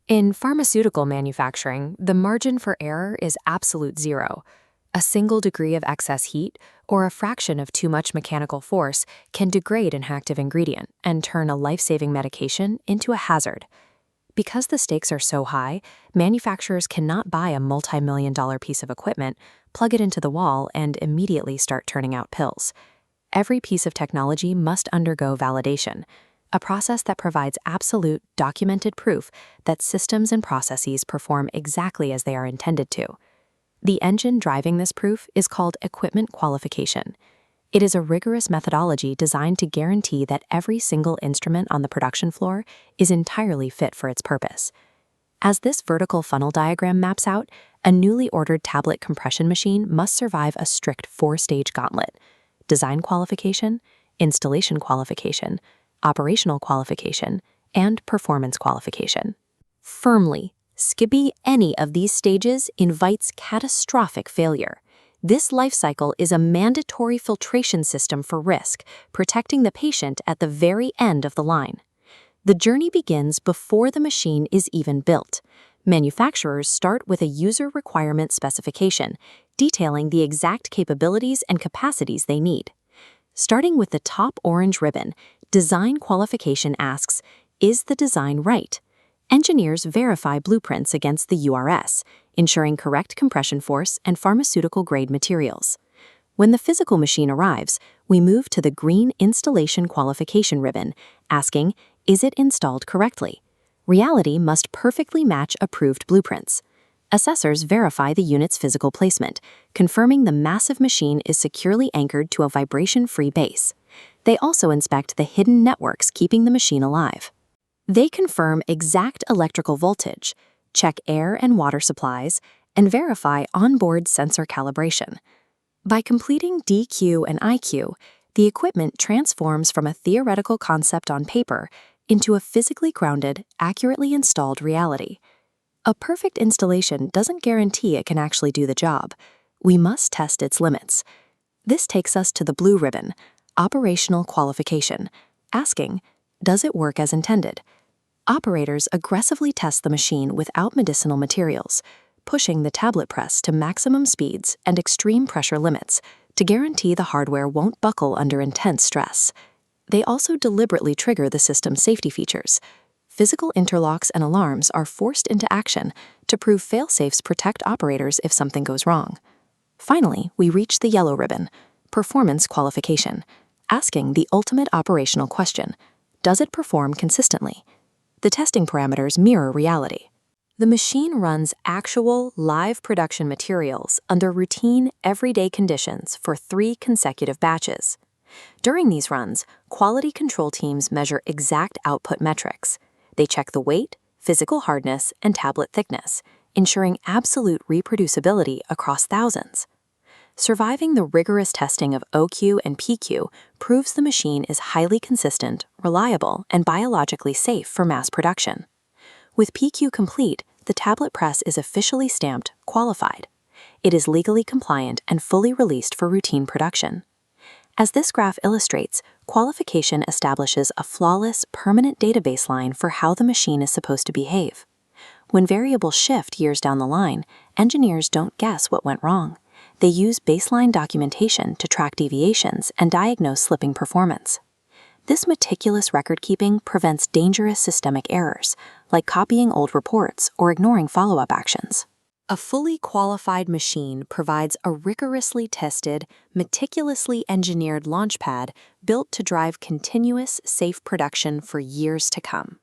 In pharmaceutical manufacturing, the margin for error is absolute zero. A single degree of excess heat or a fraction of too much mechanical force can degrade an active ingredient and turn a life-saving medication into a hazard. Because the stakes are so high, manufacturers cannot buy a multi-million-dollar piece of equipment, plug it into the wall, and immediately start turning out pills. Every piece of technology must undergo validation, a process that provides absolute, documented proof that systems and processes perform exactly as they are intended to. The engine driving this proof is called equipment qualification. It is a rigorous methodology designed to guarantee that every single instrument on the production floor is entirely fit for its purpose. As this vertical funnel diagram maps out, a newly ordered tablet compression machine must survive a strict four-stage gauntlet: design qualification, installation qualification, operational qualification, and performance qualification. Firmly, skipping any of these stages invites catastrophic failure. This life cycle is a mandatory filtration system for risk, protecting the patient at the very end of the line. The journey begins before the machine is even built. Manufacturers start with a user requirement specification, detailing the exact capabilities and capacities they need. Starting with the top orange ribbon, design qualification asks, is the design right? Engineers verify blueprints against the URS, ensuring correct compression force and pharmaceutical-grade materials. When the physical machine arrives, we move to the green installation qualification ribbon, asking, is it installed correctly? Reality must perfectly match approved blueprints. Assessors verify the unit's physical placement, confirming the massive machine is securely anchored to a vibration-free base. They also inspect the hidden networks keeping the machine alive. They confirm exact electrical voltage, check air and water supplies, and verify onboard sensor calibration. By completing DQ and IQ, the equipment transforms from a theoretical concept on paper into a physically grounded, accurately installed reality. A perfect installation doesn't guarantee it can actually do the job. We must test its limits. This takes us to the blue ribbon, operational qualification, asking, does it work as intended? Operators aggressively test the machine without medicinal materials, pushing the tablet press to maximum speeds and extreme pressure limits to guarantee the hardware won't buckle under intense stress. They also deliberately trigger the system's safety features. Physical interlocks and alarms are forced into action to prove fail-safes protect operators if something goes wrong. Finally, we reach the yellow ribbon, performance qualification, asking the ultimate operational question: does it perform consistently? The testing parameters mirror reality. The machine runs actual, live production materials under routine, everyday conditions for 3 consecutive batches. During these runs, quality control teams measure exact output metrics. They check the weight, physical hardness, and tablet thickness, ensuring absolute reproducibility across thousands. Surviving the rigorous testing of OQ and PQ proves the machine is highly consistent, reliable, and biologically safe for mass production. With PQ complete, the tablet press is officially stamped qualified. It is legally compliant and fully released for routine production. As this graph illustrates, qualification establishes a flawless, permanent data baseline for how the machine is supposed to behave. When variables shift years down the line, engineers don't guess what went wrong. They use baseline documentation to track deviations and diagnose slipping performance. This meticulous record-keeping prevents dangerous systemic errors, like copying old reports or ignoring follow-up actions. A fully qualified machine provides a rigorously tested, meticulously engineered launchpad built to drive continuous, safe production for years to come.